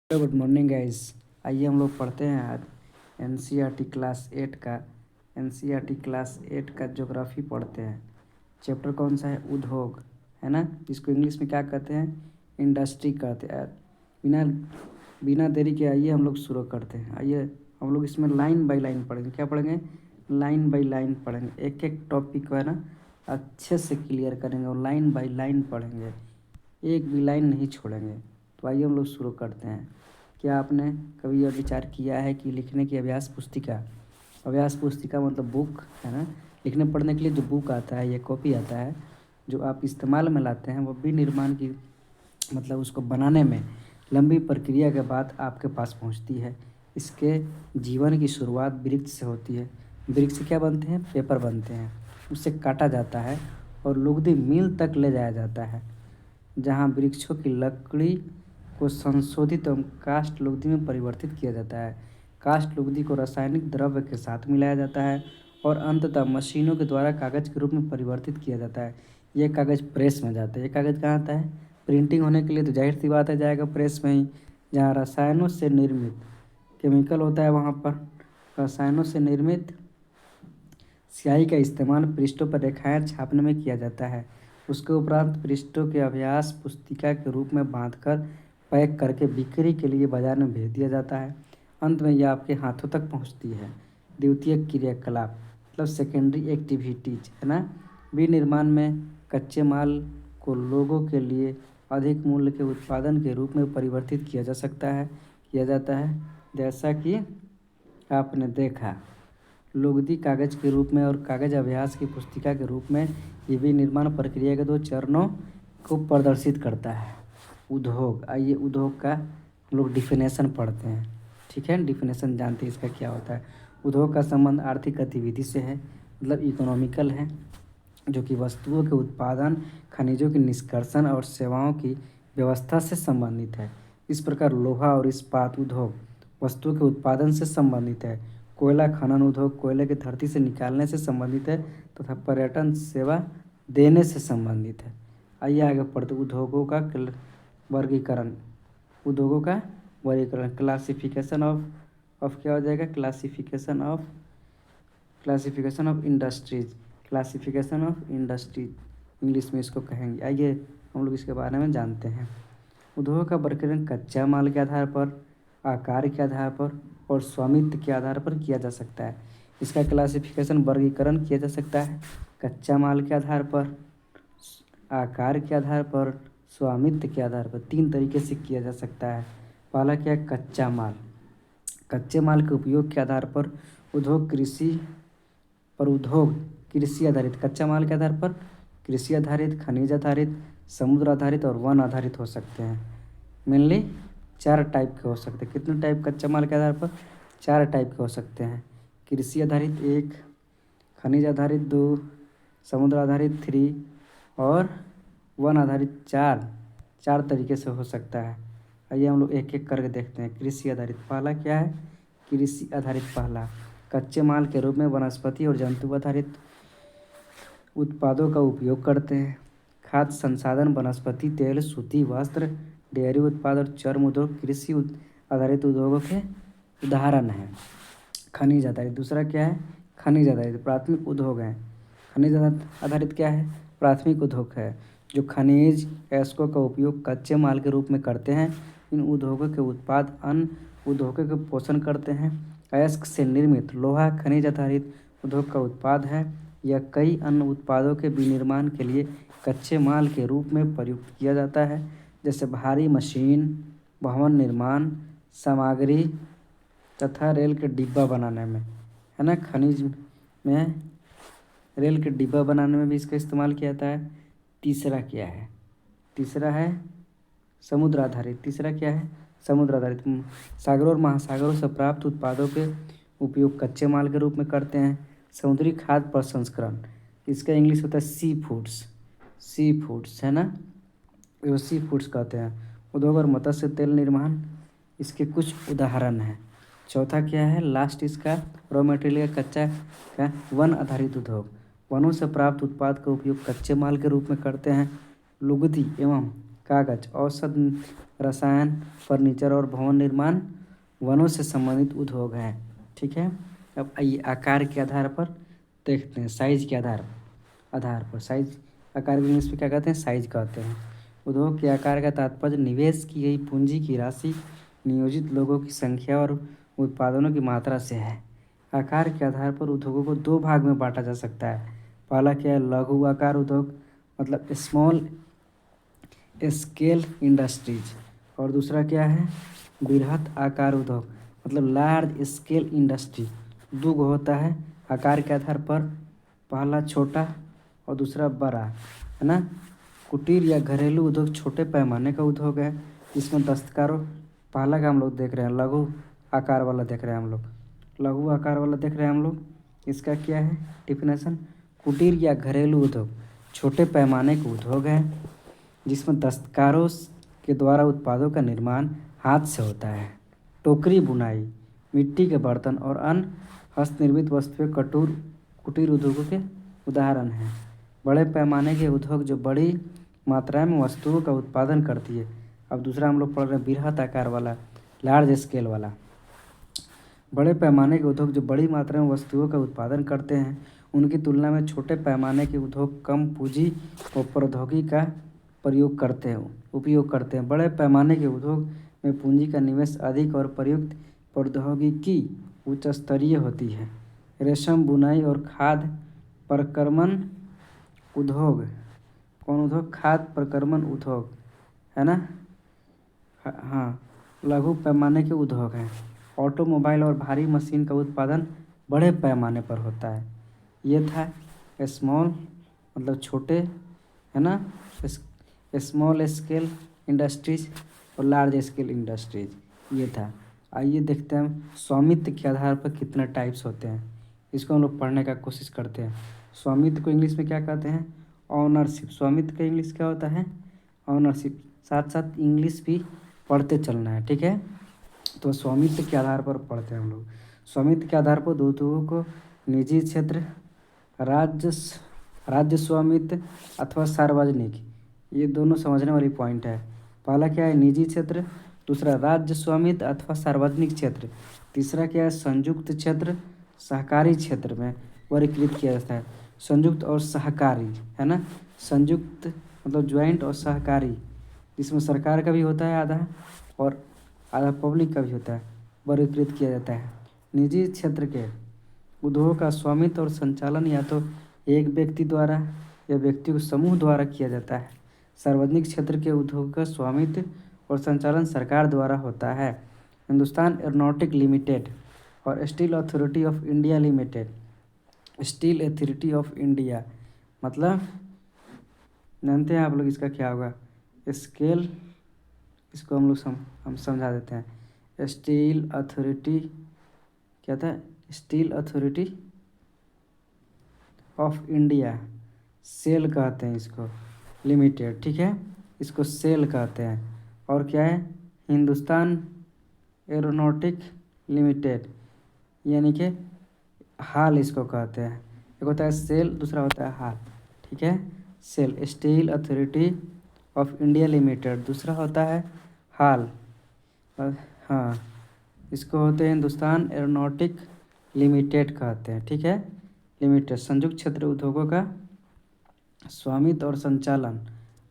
Good morning guys. आइए हम लोग पढ़ते हैं आज एनसीईआरटी क्लास 8 का ज्योग्राफी पढ़ते हैं। चैप्टर कौन सा है? उद्योग, है ना, जिसको इंग्लिश में क्या कहते हैं? इंडस्ट्री कहते हैं। बिना बिना देरी के आइए हम लोग शुरू करते हैं। आइए हम लोग इसमें लाइन बाय लाइन पढ़ेंगे। क्या पढ़ेंगे? लाइन बाय लाइन पढ़ेंगे। एक एक टॉपिक को है ना अच्छे से क्लियर करेंगे और लाइन बाय लाइन पढ़ेंगे, एक भी लाइन नहीं छोड़ेंगे। तो आइए हम लोग शुरू करते हैं। क्या आपने कभी यह विचार किया है कि लिखने की अभ्यास पुस्तिका मतलब बुक, है ना, लिखने पढ़ने के लिए जो बुक आता है या कॉपी आता है जो आप इस्तेमाल में लाते हैं, वो विनिर्माण की मतलब उसको बनाने में लंबी प्रक्रिया के बाद आपके पास पहुंचती है। इसके जीवन की शुरुआत वृक्ष से होती है। वृक्ष से क्या बनते हैं? पेपर बनते हैं। उससे काटा जाता है और लुगदी मिल तक ले जाया जाता है, जहाँ वृक्षों की लकड़ी को संशोधित एवं काष्ठ लुगदी में परिवर्तित किया जाता है। काष्ठ लुगदी को रासायनिक द्रव्य के साथ मिलाया जाता है और अंततः मशीनों के द्वारा कागज के रूप में परिवर्तित किया जाता है। यह कागज प्रेस में जाता है। ये कागज कहाँ आता है? प्रिंटिंग होने के लिए तो जाहिर सी बात है जाएगा प्रेस में ही, जहाँ रसायनों से निर्मित केमिकल होता है। वहाँ पर रसायनों से निर्मित स्याही का इस्तेमाल पृष्ठों पर रेखाएं छापने में किया जाता है। उसके उपरांत पृष्ठों के अभ्यास पुस्तिका के रूप में बांधकर पैक करके बिक्री के लिए बाजार में भेज दिया जाता है। अंत में यह आपके हाथों तक पहुंचती है। द्वितीयक क्रियाकलाप मतलब सेकेंडरी एक्टिविटीज, है ना। विनिर्माण में कच्चे माल को लोगों के लिए अधिक मूल्य के उत्पादन के रूप में परिवर्तित किया जाता है। जैसा कि आपने देखा, लुगदी कागज के रूप में और कागज अभ्यास की पुस्तिका के रूप में ये विनिर्माण प्रक्रिया के दो चरणों को प्रदर्शित करता है। उद्योग, आइए उद्योग का हम लोग डिफिनेशन पढ़ते हैं। ठीक है, डिफिनेशन जानते हैं इसका क्या होता है। उद्योग का संबंध आर्थिक गतिविधि से है, मतलब इकोनॉमिकल है, जो कि वस्तुओं के उत्पादन, खनिजों की निष्कर्षण और सेवाओं की व्यवस्था से संबंधित है। इस प्रकार लोहा और इस्पात उद्योग वस्तुओं के उत्पादन से संबंधित है। कोयला खनन उद्योग कोयले की धरती से निकालने से संबंधित है तथा पर्यटन सेवा देने से संबंधित है। आइए आगे पढ़ते। वर्गीकरण उद्योगों का वर्गीकरण क्लासिफिकेशन ऑफ क्या हो जाएगा? क्लासिफिकेशन ऑफ इंडस्ट्रीज इंग्लिश में इसको कहेंगे। आइए हम लोग इसके बारे में जानते हैं। उद्योगों का वर्गीकरण कच्चा माल के आधार पर, आकार के आधार पर और स्वामित्व के आधार पर किया जा सकता है। इसका क्लासिफिकेशन वर्गीकरण किया जा सकता है कच्चा माल के आधार पर, आकार के आधार पर, स्वामित्व के आधार पर। तीन तरीके से किया जा सकता है। पहला क्या है? कच्चा माल। कच्चे माल के उपयोग के आधार पर उद्योग कृषि आधारित, कच्चा माल के आधार पर कृषि आधारित, खनिज आधारित, समुद्र आधारित और वन आधारित हो सकते हैं। मेनली 4 टाइप के हो सकते हैं। कितने टाइप कच्चा माल के आधार पर? 4 टाइप के हो सकते हैं। कृषि आधारित 1, खनिज आधारित 2, समुद्र आधारित 3 और वन आधारित 4 तरीके से हो सकता है। आइए हम लोग एक एक करके देखते हैं। कृषि आधारित पहला क्या है? कृषि आधारित पहला कच्चे माल के रूप में वनस्पति और जंतु आधारित उत्पादों का उपयोग करते हैं। खाद्य संसाधन, वनस्पति तेल, सूती वस्त्र, डेयरी उत्पाद और चर्म उद्योग कृषि आधारित उद्योगों के उदाहरण हैं। खनिज आधारित दूसरा क्या है? खनिज आधारित प्राथमिक उद्योग हैं। खनिज आधारित क्या है? प्राथमिक उद्योग है जो खनिज अयस्कों का उपयोग कच्चे माल के रूप में करते हैं। इन उद्योगों के उत्पाद अन्य उद्योगों के पोषण करते हैं। अयस्क से निर्मित लोहा खनिज आधारित उद्योग का उत्पाद है। यह कई अन्य उत्पादों के विनिर्माण के लिए कच्चे माल के रूप में प्रयुक्त किया जाता है, जैसे भारी मशीन, भवन निर्माण सामग्री तथा रेल के डिब्बा बनाने में, है ना। खनिज में रेल के डिब्बा बनाने में भी इसका इस्तेमाल किया जाता है। तीसरा क्या है? तीसरा है समुद्र आधारित। तीसरा क्या है? समुद्र आधारित सागरों और महासागरों से प्राप्त उत्पादों के उपयोग कच्चे माल के रूप में करते हैं। समुद्री खाद्य प्रसंस्करण, इसका इंग्लिश होता है सी फूड्स, है ना, वो सी फूड्स कहते हैं। उद्योग और मत्स्य तेल निर्माण इसके कुछ उदाहरण हैं। चौथा क्या है? लास्ट इसका रॉ मटेरियल कच्चा का वन आधारित उद्योग वनों से प्राप्त उत्पाद का उपयोग कच्चे माल के रूप में करते हैं। लुगदी एवं कागज, औषध, रसायन, फर्नीचर और भवन निर्माण वनों से संबंधित उद्योग हैं। ठीक है, अब आइए आकार के आधार पर देखते हैं, साइज के आधार पर साइज, आकार को इंग्लिश में क्या कहते हैं, साइज कहते हैं। उद्योग के आकार का तात्पर्य निवेश की गई पूंजी की राशि, नियोजित लोगों की संख्या और उत्पादनों की मात्रा से है। आकार के आधार पर उद्योगों को दो भाग में बांटा जा सकता है। पहला क्या है, लघु आकार उद्योग मतलब स्मॉल स्केल इंडस्ट्रीज, और दूसरा क्या है, बृहत आकार उद्योग मतलब लार्ज स्केल इंडस्ट्री। दो गो होता है आकार के आधार पर, पहला छोटा और दूसरा बड़ा, है ना। कुटीर या घरेलू उद्योग छोटे पैमाने का उद्योग है, इसमें दस्तकारों, पहला का हम लोग देख रहे हैं लघु आकार वाला देख रहे हैं हम लोग, लघु आकार वाला देख रहे हैं हम लोग। इसका क्या है डिफिनेशन, कुटीर या घरेलू उद्योग छोटे पैमाने का उद्योग है जिसमें दस्तकारों के द्वारा उत्पादों का निर्माण हाथ से होता है। टोकरी बुनाई, मिट्टी के बर्तन और अन्य हस्तनिर्मित वस्तुएं कुटीर उद्योगों के उदाहरण हैं। बड़े पैमाने के उद्योग जो बड़ी मात्रा में वस्तुओं का उत्पादन करती है। अब दूसरा हम लोग पढ़ रहे हैं बृहत आकार वाला, लार्ज स्केल वाला। बड़े पैमाने के उद्योग जो बड़ी मात्रा में वस्तुओं का उत्पादन करते हैं, उनकी तुलना में छोटे पैमाने के उद्योग कम पूंजी और प्रौद्योगिकी का उपयोग करते हैं। बड़े पैमाने के उद्योग में पूंजी का निवेश अधिक और प्रयुक्त प्रौद्योगिकी उच्च स्तरीय होती है। रेशम बुनाई और खाद्य प्रक्रमण उद्योग, कौन उद्योग, खाद्य प्रक्रमण उद्योग, है ना। हाँ, लघु पैमाने के उद्योग हैं। ऑटोमोबाइल और भारी मशीन का उत्पादन बड़े पैमाने पर होता है। ये था स्मॉल मतलब छोटे, है ना, स्मॉल स्केल इंडस्ट्रीज और लार्ज स्केल इंडस्ट्रीज, ये था। आइए देखते हैं स्वामित्व के आधार पर कितने टाइप्स होते हैं, इसको हम लोग पढ़ने का कोशिश करते हैं। स्वामित्व को इंग्लिश में क्या कहते हैं, ऑनरशिप। स्वामित्व का इंग्लिश क्या होता है, ऑनरशिप। साथ साथ इंग्लिश भी पढ़ते चलना है, ठीक है। तो स्वामित्व के आधार पर पढ़ते हैं हम लोग। स्वामित्व के आधार पर दो उद्योगों को निजी क्षेत्र, राज्य स्वामित्व अथवा सार्वजनिक, ये दोनों समझने वाली पॉइंट है। पहला क्या है, निजी क्षेत्र, दूसरा राज्य स्वामित्व अथवा सार्वजनिक क्षेत्र, तीसरा क्या है, संयुक्त क्षेत्र, सहकारी क्षेत्र में वर्गीकृत किया जाता है। संयुक्त और सहकारी, है ना, संयुक्त मतलब ज्वाइंट और सहकारी, जिसमें सरकार का भी होता है आधा और आधा पब्लिक का भी होता है, वर्गीकृत किया जाता है। निजी क्षेत्र के उद्योगों का स्वामित्व और संचालन या तो एक व्यक्ति द्वारा या व्यक्तियों समूह द्वारा किया जाता है। सार्वजनिक क्षेत्र के उद्योगों का स्वामित्व और संचालन सरकार द्वारा होता है। हिंदुस्तान एरोनॉटिक लिमिटेड और steel authority of India limited. Steel authority of India मतलब जानते हैं आप लोग इसका क्या होगा, स्केल, इसको हम समझा देते हैं। स्टील अथॉरिटी क्या था, steel authority of India, SAIL कहते हैं इसको, लिमिटेड, ठीक है, इसको सेल कहते हैं। और क्या है, हिंदुस्तान एरोनॉटिक लिमिटेड, यानी कि हाल इसको कहते हैं। एक होता है सेल, दूसरा होता है हाल, ठीक है। SAIL steel authority of India limited, दूसरा होता है हाल, हाँ, इसको होते हैं हिंदुस्तान एरोनॉटिक लिमिटेड कहते हैं, ठीक है। लिमिटेड। संयुक्त क्षेत्र उद्योगों का स्वामित्व और संचालन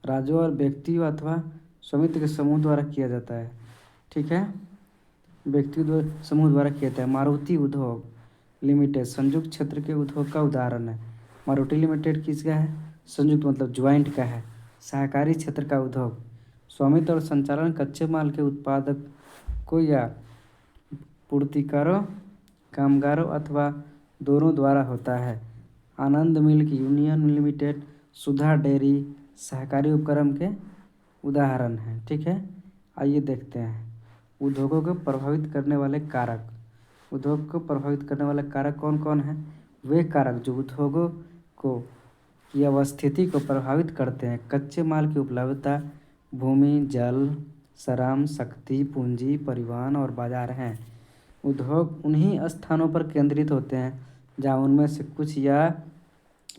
राज्यों और व्यक्तियों अथवा स्वामित्व के समूह द्वारा किया जाता है, ठीक है, व्यक्तियों समूह द्वारा किया जाता है। मारुति उद्योग लिमिटेड संयुक्त क्षेत्र के उद्योग का उदाहरण है। मारुति लिमिटेड किसका है, संयुक्त मतलब ज्वाइंट का है। सहकारी क्षेत्र का उद्योग स्वामित्व और संचालन कच्चे माल के उत्पादक को या पूर्तिकारों, कामगारों अथवा दोनों द्वारा होता है। आनंद मिल्क यूनियन लिमिटेड, सुधा डेयरी सहकारी उपक्रम के उदाहरण हैं, ठीक है। आइए देखते हैं उद्योगों को प्रभावित करने वाले कारक। उद्योग को प्रभावित करने वाले कारक कौन कौन हैं, वे कारक जो उद्योगों को की अवस्थिति को प्रभावित करते हैं। कच्चे माल की उपलब्धता, भूमि, जल, श्रम शक्ति, पूंजी, परिवहन और बाजार हैं। उद्योग उन्हीं स्थानों पर केंद्रित होते हैं जहाँ उनमें से कुछ या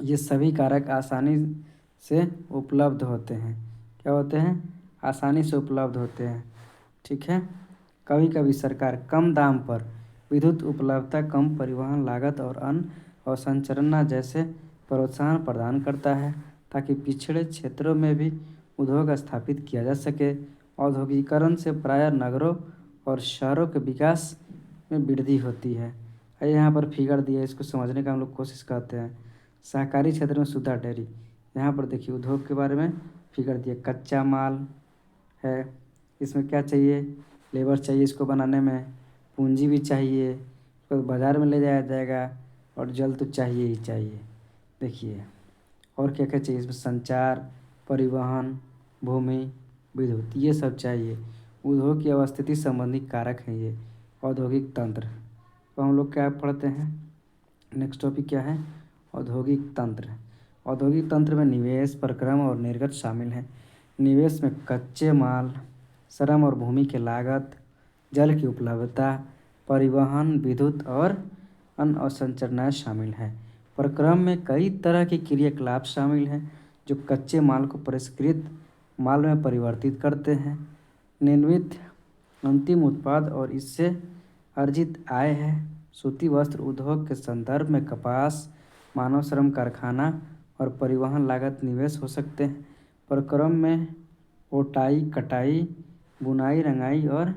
ये सभी कारक आसानी से उपलब्ध होते हैं। क्या होते हैं, आसानी से उपलब्ध होते हैं। ठीक है। कभी कभी सरकार कम दाम पर विद्युत उपलब्धता, कम परिवहन लागत और अन्य अवसंरचना जैसे प्रोत्साहन प्रदान करता है ताकि पिछड़े क्षेत्रों में भी उद्योग स्थापित किया जा सके। औद्योगिकरण से प्रायः नगरों और शहरों के विकास में वृद्धि होती है। यहाँ पर फिगर दिया है, इसको समझने का हम लोग कोशिश करते हैं। सहकारी क्षेत्र में सुधा डेयरी, यहाँ पर देखिए उद्योग के बारे में फिगर दिया। कच्चा माल है, इसमें क्या चाहिए, लेबर चाहिए इसको बनाने में, पूंजी भी चाहिए, तो बाज़ार में ले जाया जाएगा और जल तो चाहिए ही चाहिए। देखिए और क्या क्या चाहिए इसमें, संचार, परिवहन, भूमि, विद्युत, ये सब चाहिए। उद्योग की अवस्थिति संबंधी कारक हैं ये। औद्योगिक तंत्र, तो हम लोग क्या पढ़ते हैं, नेक्स्ट टॉपिक क्या है, औद्योगिक तंत्र। औद्योगिक तंत्र में निवेश, प्रक्रम और निर्गत शामिल हैं। निवेश में कच्चे माल, श्रम और भूमि की लागत, जल की उपलब्धता, परिवहन, विद्युत और अन्य अवसंरचनाएं शामिल हैं। प्रक्रम में कई तरह के क्रियाकलाप शामिल हैं जो कच्चे माल को परिष्कृत माल में परिवर्तित करते हैं। निर्मित अंतिम उत्पाद और इससे अर्जित आय है। सूती वस्त्र उद्योग के संदर्भ में कपास, मानव श्रम, कारखाना और परिवहन लागत निवेश हो सकते हैं। प्रक्रम में ओटाई, कटाई, बुनाई, रंगाई और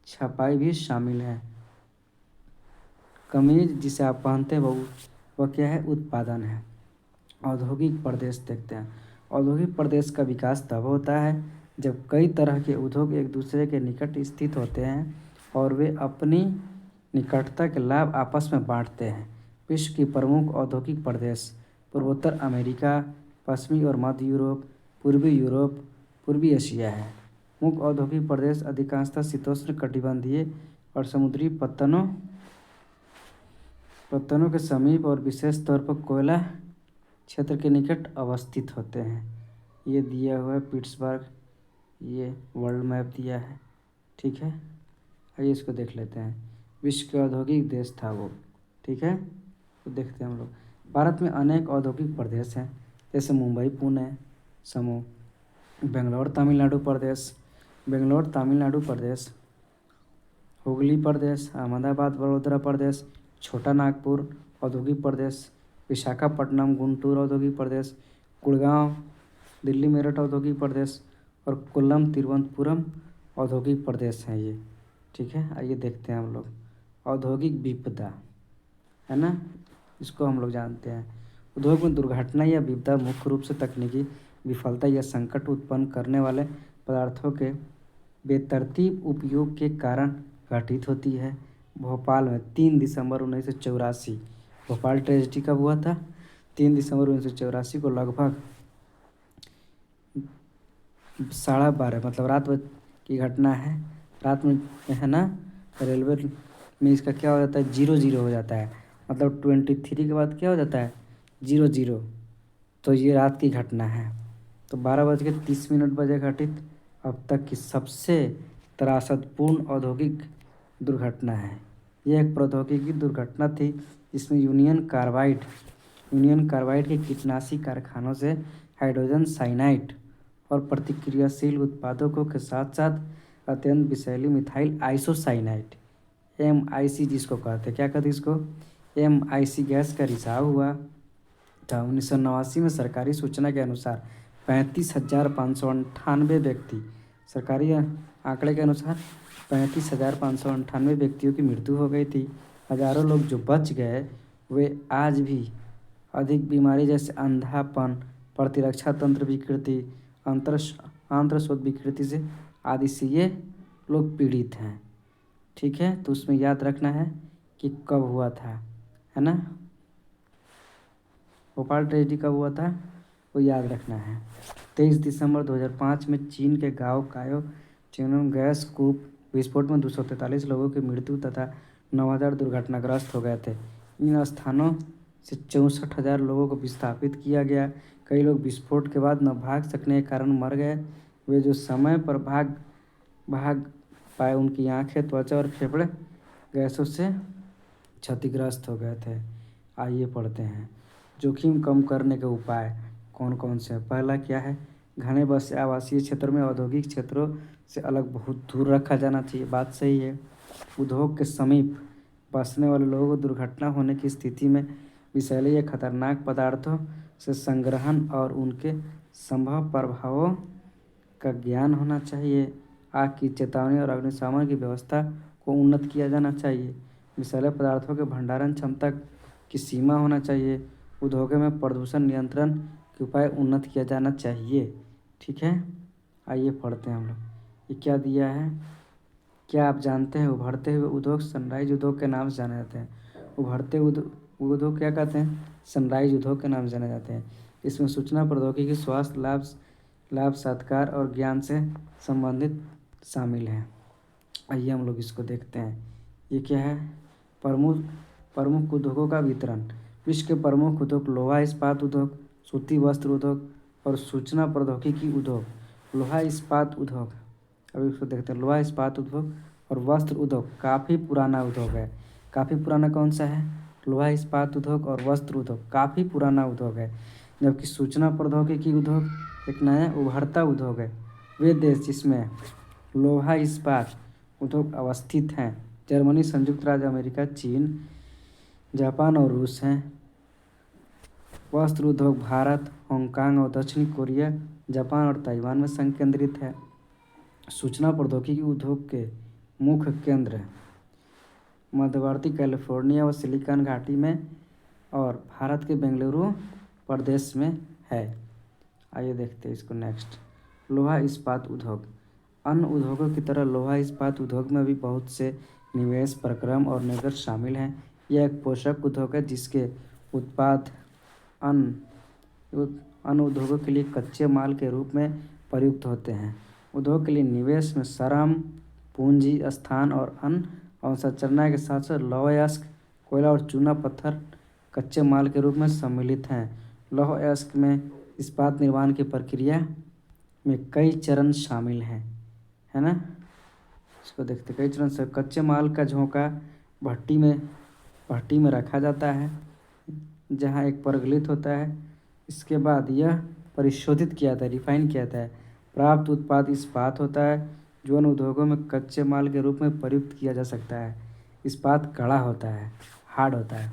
छपाई भी शामिल है। कमीज जिसे आप पहनते हैं वह क्या है, उत्पादन है। औद्योगिक प्रदेश देखते हैं। औद्योगिक प्रदेश का विकास तब होता है जब कई तरह के उद्योग एक दूसरे के निकट स्थित होते हैं और वे अपनी निकटता के लाभ आपस में बांटते हैं। विश्व की प्रमुख औद्योगिक प्रदेश पूर्वोत्तर अमेरिका, पश्चिमी और मध्य यूरोप, पूर्वी एशिया है। मुख्य औद्योगिक प्रदेश अधिकांशतः शीतोष्ण कटिबंधीय और समुद्री पत्तनों के समीप और विशेष तौर पर कोयला क्षेत्र के निकट अवस्थित होते हैं। ये दिया हुआ है पिट्सबर्ग, ये वर्ल्ड मैप दिया है। ठीक है, आइए इसको देख लेते हैं। विश्व के औद्योगिक देश था वो। ठीक है, तो देखते हैं हम लोग। भारत में अनेक औद्योगिक प्रदेश हैं जैसे मुंबई, पुणे समूह, बेंगलोर तमिलनाडु प्रदेश, हुगली प्रदेश, अहमदाबाद वडोदरा प्रदेश, छोटा नागपुर औद्योगिक प्रदेश, विशाखापट्टनम गुंटूर औद्योगिक प्रदेश, गुड़गांव दिल्ली मेरठ औद्योगिक प्रदेश और कोल्लम तिरुवनंतपुरम औद्योगिक प्रदेश हैं ये। ठीक है, आइए देखते हैं हम लोग। औद्योगिक विपदा है ना, इसको हम लोग जानते हैं। उद्योग में दुर्घटना या विपदा मुख्य रूप से तकनीकी विफलता या संकट उत्पन्न करने वाले पदार्थों के बेतरतीब उपयोग के कारण घटित होती है। भोपाल में 3 दिसंबर 1984, भोपाल ट्रेजिडी कब हुआ था, 3 दिसंबर 1984 को लगभग 12:30 मतलब रात की घटना है। रात में है ना, रेलवे में इसका क्या हो जाता है, 00 हो जाता है, मतलब 23 के बाद क्या हो जाता है, 00। तो ये रात की घटना है। तो 12:30 बजे घटित अब तक की सबसे त्रासदपूर्ण औद्योगिक दुर्घटना है। यह एक प्रौद्योगिकी दुर्घटना थी जिसमें यूनियन कार्बाइड के कीटनाशी कारखानों से हाइड्रोजन साइनाइड और प्रतिक्रियाशील उत्पादकों के साथ साथ अत्यंत विषैली मिथाइल आइसोसाइनाइड MIC जिसको कहते हैं, क्या कहते हैं इसको, MIC गैस का रिसाव हुआ था। 1989 में सरकारी सूचना के अनुसार 35,598 व्यक्ति, सरकारी आंकड़े के अनुसार 35,598 व्यक्तियों की मृत्यु हो गई थी। हजारों लोग जो बच गए वे आज भी अधिक बीमारी जैसे अंधापन, प्रतिरक्षा तंत्र विकृति, आंत्रशोथ विकृति से आदि से ये लोग पीड़ित हैं। ठीक है, तो उसमें याद रखना है कि कब हुआ था, है ना, भोपाल ट्रेजिडी कब हुआ था वो याद रखना है। 23 दिसंबर 2005 में चीन के गांव कायो चिंगनुम गैस कूप विस्फोट में 243 लोगों की मृत्यु तथा 9,000 दुर्घटनाग्रस्त हो गए थे। इन स्थानों से 64,000 लोगों को विस्थापित किया गया। कई लोग विस्फोट के बाद न भाग सकने के कारण मर गए। वे जो समय पर भाग पाए उनकी आंखें, त्वचा और फेफड़े गैसों से क्षतिग्रस्त हो गए थे। आइए पढ़ते हैं। जोखिम कम करने के उपाय कौन कौन से हैं। पहला क्या है, घने बसे आवासीय क्षेत्रों में औद्योगिक क्षेत्रों से अलग बहुत दूर रखा जाना चाहिए, बात सही है। उद्योग के समीप बसने वाले लोगों को दुर्घटना होने की स्थिति में विषैले या खतरनाक पदार्थों से संग्रहण और उनके संभव प्रभावों का ज्ञान होना चाहिए। आग की चेतावनी और अग्निशमन की व्यवस्था को उन्नत किया जाना चाहिए। विषैले पदार्थों के भंडारण क्षमता की सीमा होना चाहिए। उद्योगों में प्रदूषण नियंत्रण के उपाय उन्नत किया जाना चाहिए। ठीक है, आइए पढ़ते हैं हम लोग। ये क्या दिया है, क्या आप जानते हैं उभरते हुए उद्योग सनराइज उद्योग के नाम से जाने जाते हैं। उभरते उद्योग क्या कहते हैं, सनराइज उद्योग के नाम से जाने जाते हैं। इसमें सूचना प्रौद्योगिकी, स्वास्थ्य लाभ साक्षात्कार और ज्ञान से संबंधित शामिल हैं। आइए हम लोग इसको देखते हैं। ये क्या है, प्रमुख उद्योगों का वितरण। विश्व के प्रमुख उद्योग लोहा इस्पात उद्योग, सूती वस्त्र उद्योग और सूचना प्रौद्योगिकी उद्योग। लोहा इस्पात उद्योग, अभी इसको देखते हैं। लोहा इस्पात उद्योग और वस्त्र उद्योग काफ़ी पुराना उद्योग है। काफ़ी पुराना कौन सा है, लोहा इस्पात उद्योग और वस्त्र उद्योग काफ़ी पुराना उद्योग है। जबकि सूचना प्रौद्योगिकी उद्योग एक नया उभरता उद्योग है। वे देश जिसमें लोहा इस्पात उद्योग अवस्थित हैं जर्मनी, संयुक्त राज्य अमेरिका, चीन, जापान और रूस हैं। वस्त्र उद्योग भारत, हांगकांग और दक्षिण कोरिया, जापान और ताइवान में संकेंद्रित है। सूचना प्रौद्योगिकी उद्योग के मुख्य केंद्र मध्यवर्ती कैलिफोर्निया व सिलिकॉन घाटी में और भारत के बेंगलुरु प्रदेश में है। आइए देखते हैं इसको नेक्स्ट। लोहा इस्पात उद्योग। अन्य उद्योगों की तरह लोहा इस्पात उद्योग में भी बहुत से निवेश, प्रक्रम और निर्गत शामिल हैं। यह एक पोषक उद्योग है जिसके उत्पाद अन्य उद्योगों के लिए कच्चे माल के रूप में प्रयुक्त होते हैं। उद्योग के लिए निवेश में श्रम, पूंजी, स्थान और अन्य अवसंरचना के साथ साथ लौह अयस्क, कोयला और चूना पत्थर कच्चे माल के रूप में सम्मिलित हैं। लौह अयस्क में इस्पात निर्माण की प्रक्रिया में कई चरण शामिल हैं, है ना। इसको देखते कई चरण से कच्चे माल का झोंका भट्टी में रखा जाता है जहाँ एक परगलित होता है। इसके बाद यह परिशोधित किया जाता है, रिफाइन किया जाता है। प्राप्त उत्पाद इस्पात होता है जो अन्य उद्योगों में कच्चे माल के रूप में प्रयुक्त किया जा सकता है। इस्पात कड़ा होता है, हार्ड होता है।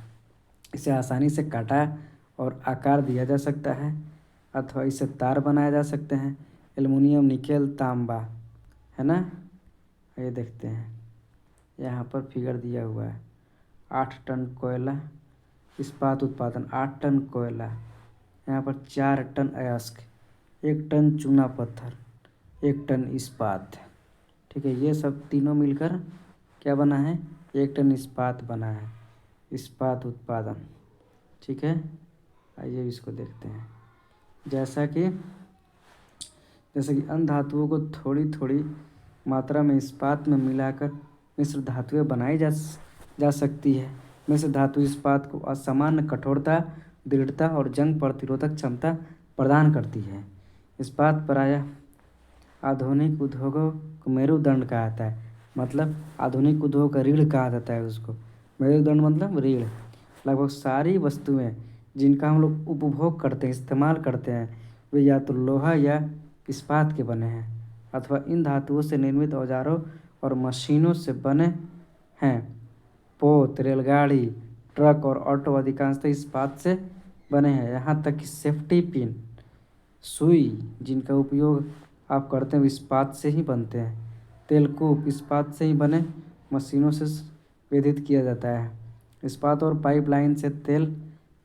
इसे आसानी से काटा और आकार दिया जा सकता है अथवा इसे तार बनाए जा सकते हैं। एल्युमिनियम, निकेल, तांबा, है ना। ये देखते हैं, यहाँ पर फिगर दिया हुआ है। 8 टन कोयला इस्पात उत्पादन, 8 टन कोयला, यहाँ पर 4 टन अयस्क, 1 टन चूना पत्थर, 1 टन इस्पात। ठीक है, ये सब तीनों मिलकर क्या बना है, 1 टन इस्पात बना है, इस्पात उत्पादन। ठीक है, आइए इसको देखते हैं। जैसा कि अन्य धातुओं को थोड़ी थोड़ी मात्रा में इस्पात में मिलाकर मिश्र धातुएं बनाई जा सकती है। मिश्र धातु इस्पात को असामान्य कठोरता, दृढ़ता और जंग प्रतिरोधक क्षमता प्रदान करती है। इस्पात प्रायः आधुनिक उद्योगों को मेरुदंड कहा जाता है, मतलब आधुनिक उद्योग का रीढ़ कहा जाता है उसको। मेरुदंड मतलब रीढ़। लगभग सारी वस्तुएं जिनका हम लोग उपभोग करते हैं, इस्तेमाल करते हैं, वे या तो लोहा या इस्पात के बने हैं अथवा इन धातुओं से निर्मित औजारों और मशीनों से बने हैं। पोत, रेलगाड़ी, ट्रक और ऑटो अधिकांशतः इस्पात से बने हैं। यहाँ तक कि सेफ्टी पिन, सुई जिनका उपयोग आप करते हैं इस्पात से ही बनते हैं। तेलकूप इस्पात से ही बने मशीनों से विद्युत किया जाता है। इस्पात और पाइपलाइन से तेल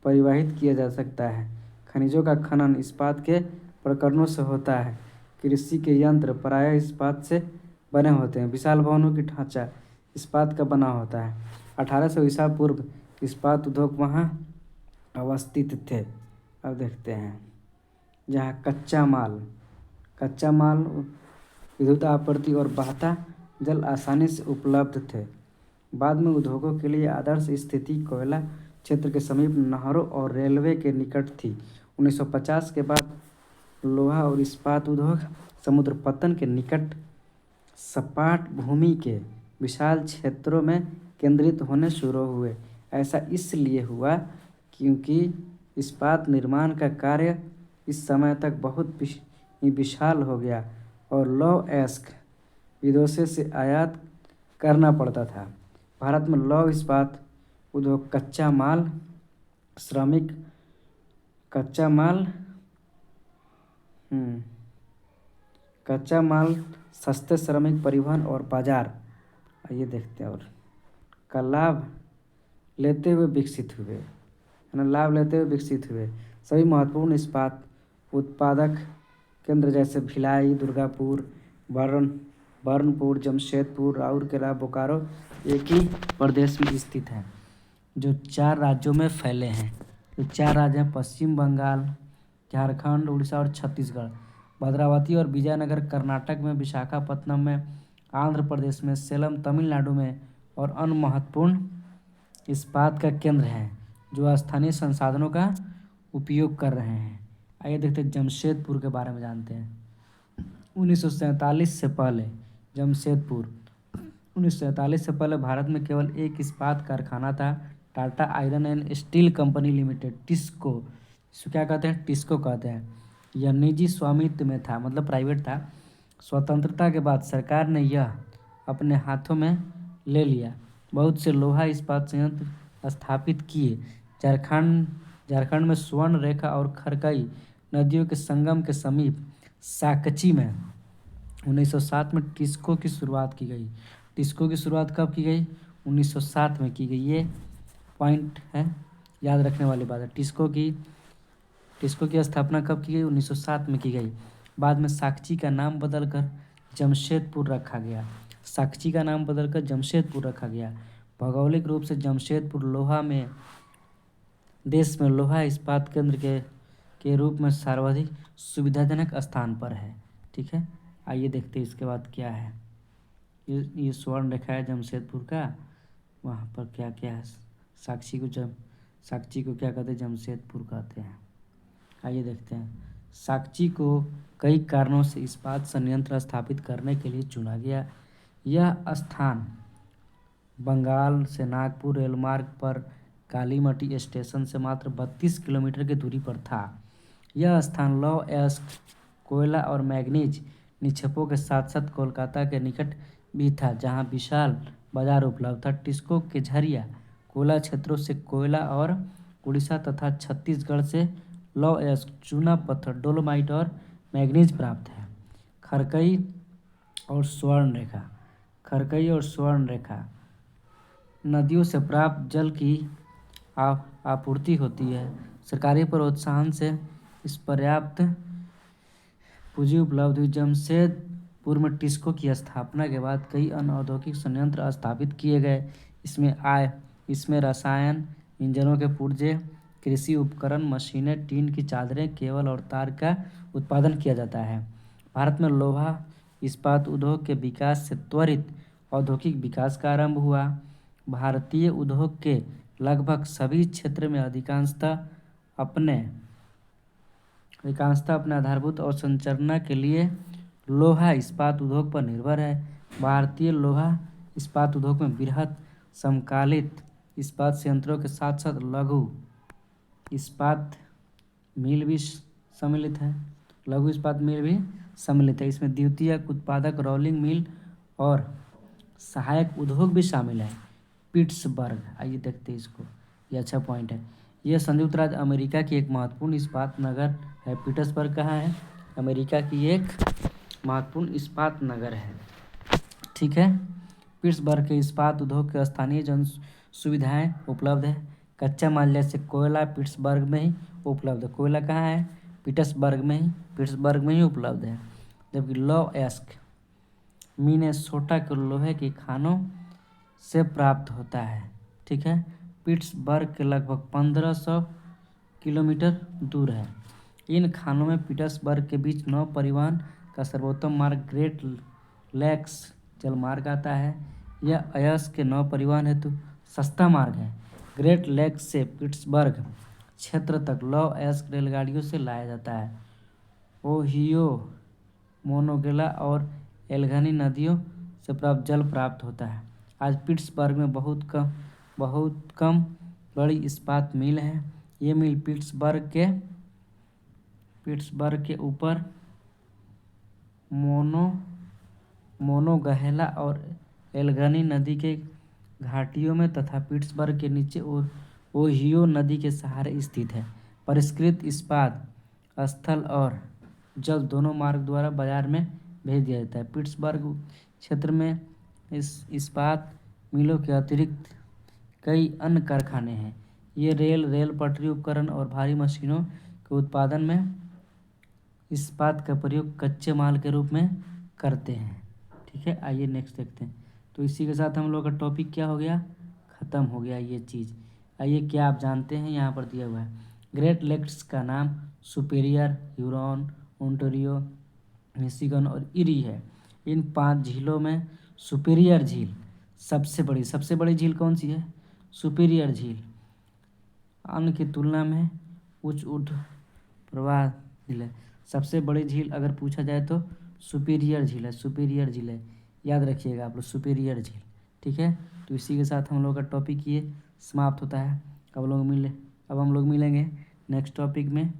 परिवहित किया जा सकता है। खनिजों का खनन इस्पात के प्रकरणों से होता है। कृषि के यंत्र प्रायः इस्पात से बने होते हैं। विशाल भवनों की ढांचा इस्पात का बना होता है। 1800 ईसा पूर्व इस्पात उद्योग वहाँ अवस्थित थे। अब देखते हैं, जहाँ कच्चा माल विद्युत आपूर्ति और बहता जल आसानी से उपलब्ध थे। बाद में उद्योगों के लिए आदर्श स्थिति कोयला क्षेत्र के समीप नहरों और रेलवे के निकट थी। 1950 के बाद लोहा और इस्पात उद्योग समुद्र पतन के निकट सपाट भूमि के विशाल क्षेत्रों में केंद्रित होने शुरू हुए। ऐसा इसलिए हुआ क्योंकि इस्पात निर्माण का कार्य इस समय तक बहुत ही विशाल हो गया और लौह अयस्क विदेशों से आयात करना पड़ता था। भारत में लौह इस्पात उद्योग श्रमिक कच्चा माल कच्चा माल सस्ते श्रमिक परिवहन और बाजार आइए देखते हैं और का लाभ लेते हुए विकसित हुए, है ना। लाभ लेते हुए विकसित हुए सभी महत्वपूर्ण इस्पात उत्पादक केंद्र जैसे भिलाई, दुर्गापुर, बर्नपुर, जमशेदपुर, राउरकेला, बोकारो एक ही प्रदेश में स्थित है, जो 4 राज्यों में फैले हैं। तो 4 राज्य हैं पश्चिम बंगाल, झारखंड, उड़ीसा और छत्तीसगढ़। भद्रावती और विजयनगर कर्नाटक में, विशाखापत्तनम में, आंध्र प्रदेश में, सेलम तमिलनाडु में और अन्य महत्वपूर्ण इस्पात का केंद्र है जो स्थानीय संसाधनों का उपयोग कर रहे हैं। आइए देखते हैं जमशेदपुर के बारे में जानते हैं। 1947 से पहले जमशेदपुर 1947 से पहले भारत में केवल एक इस्पात कारखाना था, Tata iron and steel company limited, TISCO. इसको क्या कहते हैं? टिस्को कहते हैं। यह निजी स्वामित्व में था, मतलब प्राइवेट था। स्वतंत्रता के बाद सरकार ने यह अपने हाथों में ले लिया। बहुत से लोहा इस्पात संयंत्र स्थापित किए। झारखंड में स्वर्ण रेखा और खरकई नदियों के संगम के समीप साकची में 1907 में टिस्को की शुरुआत की गई। टिस्को की शुरुआत कब की गई? 1907 में की गई। ये पॉइंट है, याद रखने वाली बात है। टिस्को की स्थापना कब की गई? 1907 में की गई। बाद में साकची का नाम बदलकर जमशेदपुर रखा गया। साकची का नाम बदलकर जमशेदपुर रखा गया। भौगोलिक रूप से जमशेदपुर देश में लोहा इस्पात केंद्र के रूप में सर्वाधिक सुविधाजनक स्थान पर है। ठीक है, आइए देखते हैं इसके बाद क्या है। ये स्वर्ण रेखा है जमशेदपुर का, वहाँ पर क्या क्या है। साकची को क्या कहते हैं? जमशेदपुर कहते हैं। आइए देखते हैं। साकची को कई कारणों से इस्पात संयंत्र स्थापित करने के लिए चुना गया। यह स्थान बंगाल से नागपुर रेलमार्ग पर कालीमती स्टेशन से मात्र 32 किलोमीटर की दूरी पर था। यह स्थान लौह अयस्क, कोयला और मैग्नीज निक्षेपों के साथ साथ कोलकाता के निकट भी था, जहां विशाल बाजार उपलब्ध था। टिस्को के झरिया कोयला क्षेत्रों से कोयला और उड़ीसा तथा छत्तीसगढ़ से लौह अयस्क, चूना पत्थर, डोलोमाइट और मैग्नीज प्राप्त है। खरकई और स्वर्ण रेखा नदियों से प्राप्त जल की आपूर्ति होती है। सरकारी प्रोत्साहन से इस पर्याप्त पूंजी उपलब्ध हुई। जमशेदपुर में टिस्को की स्थापना के बाद कई अन्य औद्योगिक संयंत्र स्थापित किए गए। इसमें रसायन, इंजनों के पुर्जे, कृषि उपकरण, मशीनें, टीन की चादरें, केबल और तार का उत्पादन किया जाता है। भारत में लोहा इस्पात उद्योग के विकास से त्वरित औद्योगिक विकास का आरंभ हुआ। भारतीय उद्योग के लगभग सभी क्षेत्र में अधिकांशतः अपने आधारभूत अवसंरचना के लिए लोहा इस्पात उद्योग पर निर्भर है। भारतीय लोहा इस्पात उद्योग में बृहत समकालिक इस्पात संयंत्रों के साथ साथ लघु इस्पात मिल भी सम्मिलित है। इसमें द्वितीयक उत्पादक रोलिंग मिल और सहायक उद्योग भी शामिल है। पिट्सबर्ग, आइए देखते हैं इसको, ये अच्छा पॉइंट है। यह संयुक्त राज्य अमेरिका की एक महत्वपूर्ण इस्पात नगर है। पिट्सबर्ग कहाँ है? अमेरिका की एक महत्वपूर्ण इस्पात नगर है। ठीक है, पिट्सबर्ग के इस्पात उद्योग के स्थानीय जन सुविधाएँ उपलब्ध है। कच्चा माल जैसे कोयला पिट्सबर्ग में ही उपलब्ध है। कोयला कहाँ है? पिट्सबर्ग में ही उपलब्ध है। जबकि लौह अयस्क मिनेसोटा के लोहे की खानों से प्राप्त होता है। ठीक है, पिट्सबर्ग के लगभग 1500 किलोमीटर दूर है। इन खानों में पिट्सबर्ग के बीच नौ परिवहन का सर्वोत्तम मार्ग ग्रेट लैक्स जलमार्ग आता है। यह अयस्क के नौ परिवहन हेतु सस्ता मार्ग है। ग्रेट लैक्स से पिट्सबर्ग क्षेत्र तक लौह अयस्क रेलगाड़ियों से लाया जाता है। ओहियो, मोनोगेला और एल्गनी नदियों से जल प्राप्त होता है। आज पिट्सबर्ग में बहुत कम बड़ी इस्पात मिल है। ये मिल पिट्सबर्ग के ऊपर मोनो मोनोगहेला और एल्गनी नदी के घाटियों में तथा पिट्सबर्ग के नीचे ओहियो नदी के सहारे स्थित है। परिष्कृत इस्पात स्थल और जल दोनों मार्ग द्वारा बाजार में भेज दिया जाता है। पिट्सबर्ग क्षेत्र में इस इस्पात मिलों के अतिरिक्त कई अन्य कारखाने हैं। ये रेल पटरी उपकरण और भारी मशीनों के उत्पादन में इस्पात का प्रयोग कच्चे माल के रूप में करते हैं। ठीक है, आइए नेक्स्ट देखते हैं। तो इसी के साथ हम लोग का टॉपिक क्या हो गया, ख़त्म हो गया ये चीज़। आइए, क्या आप जानते हैं, यहाँ पर दिया हुआ है ग्रेट लेक्स का नाम सुपेरियर, ह्यूरॉन, ओंटारियो, मिशिगन और इरी है। इन 5 झीलों में सुपेरियर झील सबसे बड़ी झील कौन सी है, सुपेरियर झील। अन्य की तुलना में उच्च प्रवाह झील है। सबसे बड़ी झील अगर पूछा जाए तो सुपेरियर झील है, याद रखिएगा आप लोग, सुपेरियर झील। ठीक है, तो इसी के साथ हम लोग का टॉपिक ये समाप्त होता है। अब हम लोग मिलेंगे नेक्स्ट टॉपिक में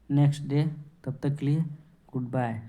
नेक्स्ट डे। तब तक के लिए गुड बाय।